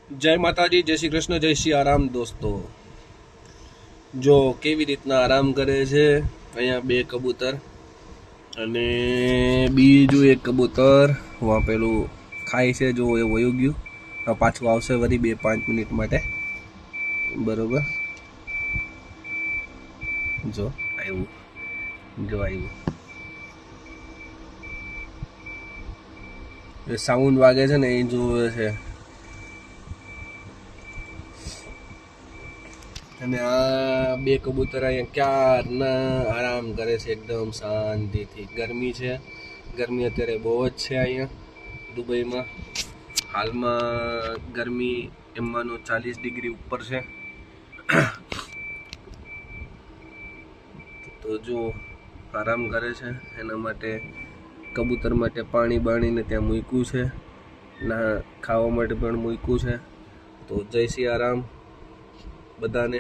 જય માતાજી, જય શ્રી કૃષ્ણ, જય શ્રી આરામ દોસ્તો। જો કેવી રીતના આરામ કરે છે અહીંયા બે કબૂતર અને બીજું એક કબૂતર વहाँ પેલું ખાય છે। જો એ વયું ગયું, હવે પાછું આવશે વળી 2-5 મિનિટ માટે, બરોબર। જો આવ્યું, જો આવ્યું, એ સાઉન્ડ વાગે છે ને એ જોવે છે। અને આ બે કબૂતર અહીંયા ક્યારના આરામ કરે છે એકદમ શાંતિથી। ગરમી છે, ગરમી અત્યારે બહુ જ છે અહીંયા દુબઈમાં। હાલમાં ગરમી એમાંનો 40 ડિગ્રી ઉપર છે। તો જો આરામ કરે છે, એના માટે કબૂતર માટે પાણી બાણીને ત્યાં મૂક્યું છે, ના ખાવા માટે પણ મૂક્યું છે। તો જય શ્રી આરામ બધાને।